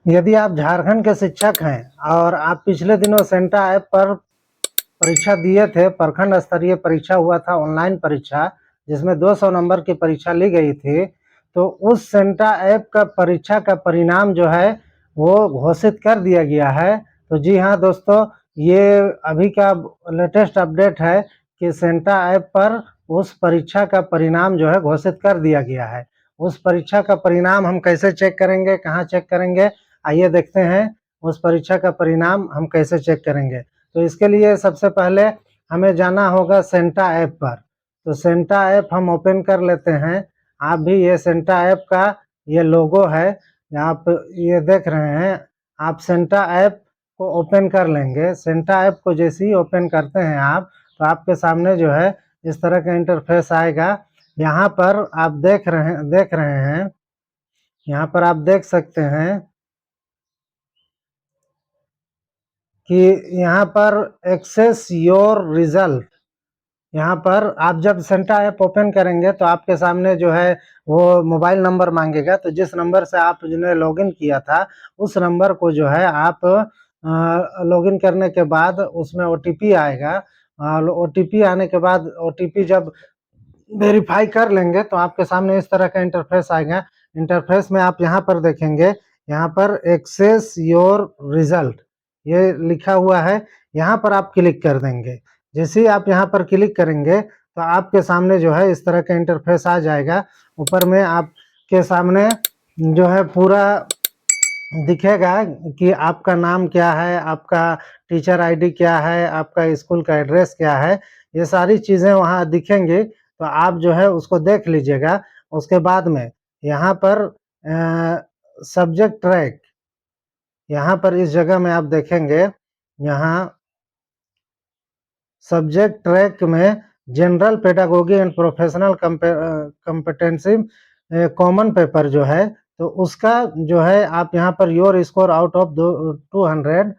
यदि आप झारखंड के शिक्षक हैं और आप पिछले दिनों सेंटा ऐप पर परीक्षा दिए थे, प्रखंड स्तरीय परीक्षा हुआ था, ऑनलाइन परीक्षा, जिसमें 200 नंबर की परीक्षा ली गई थी, तो उस सेंटा ऐप का परीक्षा का परिणाम जो है वो घोषित कर दिया गया है। तो जी हाँ दोस्तों, ये अभी का लेटेस्ट अपडेट है कि सेंटा ऐप पर उस परीक्षा का परिणाम जो है घोषित कर दिया गया है। उस परीक्षा का परिणाम हम कैसे चेक करेंगे, कहाँ चेक करेंगे, आइए देखते हैं उस परीक्षा का परिणाम हम कैसे चेक करेंगे। तो इसके लिए सबसे पहले हमें जाना होगा सेंटा ऐप पर। तो सेंटा ऐप हम ओपन कर लेते हैं। आप भी ये सेंटा ऐप का ये लोगो है, आप ये देख रहे हैं। आप सेंटा ऐप को ओपन कर लेंगे। सेंटा ऐप को जैसे ही ओपन करते हैं आप, तो आपके सामने जो है इस तरह का इंटरफेस आएगा। यहाँ पर आप देख रहे हैं, यहाँ पर आप देख सकते हैं कि यहाँ पर एक्सेस योर रिजल्ट, यहाँ पर आप जब सेंटा ऐप ओपन करेंगे तो आपके सामने जो है वो मोबाइल नंबर मांगेगा। तो जिस नंबर से आपने लॉगिन किया था उस नंबर को जो है आप लॉगिन करने के बाद उसमें ओटीपी आएगा। ओटीपी आने के बाद ओटीपी जब वेरीफाई कर लेंगे तो आपके सामने इस तरह का इंटरफेस आएगा। इंटरफेस में आप यहाँ पर देखेंगे, यहाँ पर एक्सेस योर रिजल्ट ये लिखा हुआ है। यहाँ पर आप क्लिक कर देंगे। जैसे ही आप यहाँ पर क्लिक करेंगे तो आपके सामने जो है इस तरह का इंटरफेस आ जाएगा। ऊपर में आपके सामने जो है पूरा दिखेगा कि आपका नाम क्या है, आपका टीचर आईडी क्या है, आपका स्कूल का एड्रेस क्या है, ये सारी चीज़ें वहाँ दिखेंगी। तो आप जो है उसको देख लीजिएगा। उसके बाद में यहाँ पर सब्जेक्ट ट्रैक, यहाँ पर इस जगह में आप देखेंगे, यहाँ सब्जेक्ट ट्रैक में general pedagogy and professional competency common paper जो है, तो उसका जो है आप यहाँ per your score out of 200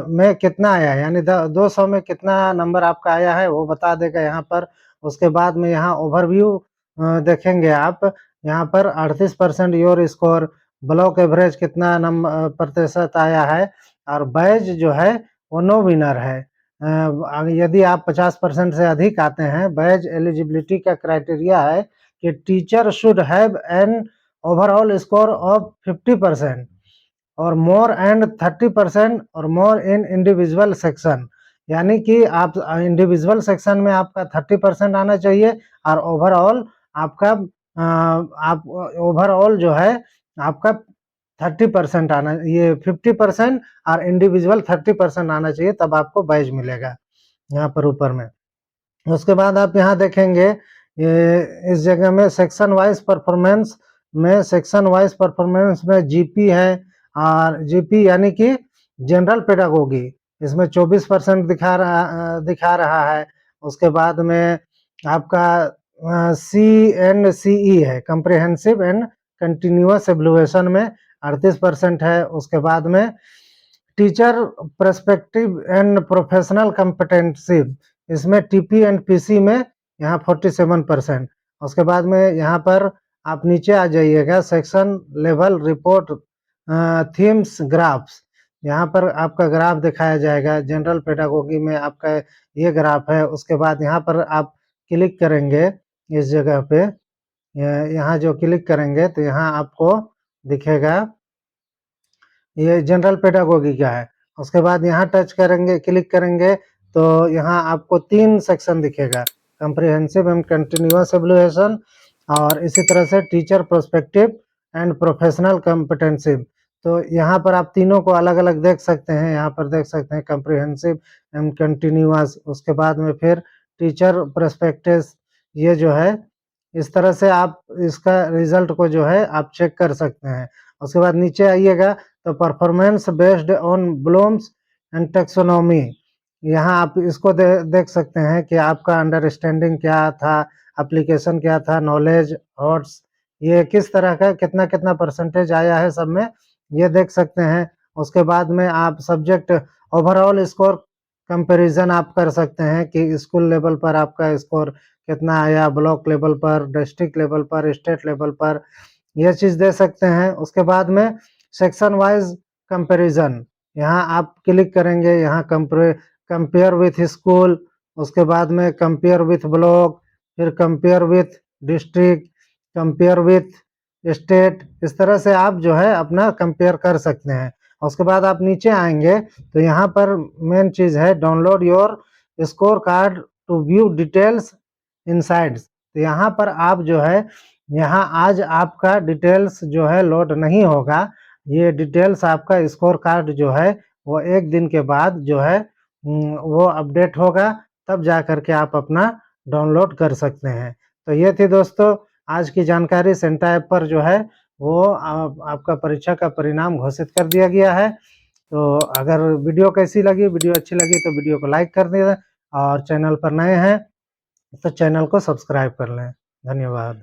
में कितना आया है, यानी 200 में कितना नंबर आपका आया है वो बता देगा यहाँ पर। उसके बाद में यहाँ ओवरव्यू देखेंगे आप, यहाँ पर 38% योर स्कोर, ब्लॉक एवरेज कितना नंबर प्रतिशत आया है, और बैच जो है वो नो विनर है। यदि आप 50% से अधिक आते हैं, बैच एलिजिबिलिटी का क्राइटेरिया है कि teacher should have an overall score of 50% और मोर एंड 30% और मोर इन इंडिविजुअल सेक्शन, यानी कि आप इंडिविजुअल सेक्शन में आपका 30% आना चाहिए और ओवरऑल आपका आप ओवरऑल जो है आपका 30% आना, ये 50% और इंडिविजुअल 30% आना चाहिए, तब आपको बैज मिलेगा यहाँ पर ऊपर में। उसके बाद आप यहाँ देखेंगे ये इस जगह में सेक्शन वाइज परफॉर्मेंस में, सेक्शन वाइज परफॉर्मेंस में जीपी है, और जीपी यानी कि जनरल पेडागोगी, इसमें 24% दिखा रहा है। उसके बाद में आपका CNCE है, कंप्रिहेंसिव एंड कंटिन्यूअस एवल्यूएशन में 38% है। उसके बाद में teacher perspective and professional competency, इसमें टीपी एंड पीसी में यहाँ 47%। उसके बाद में यहाँ पर आप नीचे आ जाइएगा, section level report themes graphs, यहाँ पर आपका ग्राफ दिखाया जाएगा। जनरल पेडागोगी में आपका ये ग्राफ है। उसके बाद यहाँ पर आप क्लिक करेंगे इस जगह पे, यहाँ जो क्लिक करेंगे तो यहाँ आपको दिखेगा ये जनरल पेडागोगी का है। उसके बाद यहाँ टच करेंगे, क्लिक करेंगे तो यहाँ आपको 3 सेक्शन दिखेगा, कंप्रिहेंसिव एंड कंटिन्यूअस एवल्यूएशन, और इसी तरह से teacher perspective and professional competency. तो यहाँ पर आप तीनों को अलग अलग देख सकते हैं। यहाँ पर देख सकते हैं कंप्रिहेंसिव एंड कंटिन्यूअस, उसके बाद में फिर टीचर पर्सपेक्टिव, ये जो है इस तरह से आप इसका रिजल्ट को जो है आप चेक कर सकते हैं। उसके बाद नीचे आइएगा तो performance based on Bloom's and taxonomy, यहाँ आप इसको देख सकते हैं कि आपका अंडरस्टैंडिंग क्या था, एप्लीकेशन क्या था, नॉलेज हॉट्स, ये किस तरह का कितना कितना परसेंटेज आया है सब में, ये देख सकते हैं। उसके बाद में आप सब्जेक्ट ओवरऑल स्कोर कंपैरिजन आप कर सकते हैं कि स्कूल लेवल पर आपका स्कोर कितना आया, ब्लॉक लेवल पर, डिस्ट्रिक्ट लेवल पर, स्टेट लेवल पर, यह चीज़ दे सकते हैं। उसके बाद में सेक्शन वाइज कंपैरिजन, यहाँ आप क्लिक करेंगे, यहाँ कंपेयर विथ स्कूल, उसके बाद में कंपेयर विथ ब्लॉक, फिर compare with district, compare with state, इस तरह से आप जो है अपना कंपेयर कर सकते हैं। उसके बाद आप नीचे आएंगे तो यहाँ पर मेन चीज़ है download your score card to view details insides. तो यहाँ पर आप जो है, यहाँ आज आपका डिटेल्स जो है लोड नहीं होगा, ये डिटेल्स आपका स्कोर कार्ड जो है वो 1 दिन के बाद जो है वो अपडेट होगा, तब जा कर के आप अपना डाउनलोड कर सकते हैं। तो ये थी दोस्तों आज की जानकारी। सेंटा ऐप पर जो है वो आपका परीक्षा का परिणाम घोषित कर दिया गया है। तो अगर वीडियो कैसी लगी, वीडियो अच्छी लगी तो वीडियो को लाइक कर दें, और चैनल पर नए हैं तो चैनल को सब्सक्राइब कर लें। धन्यवाद।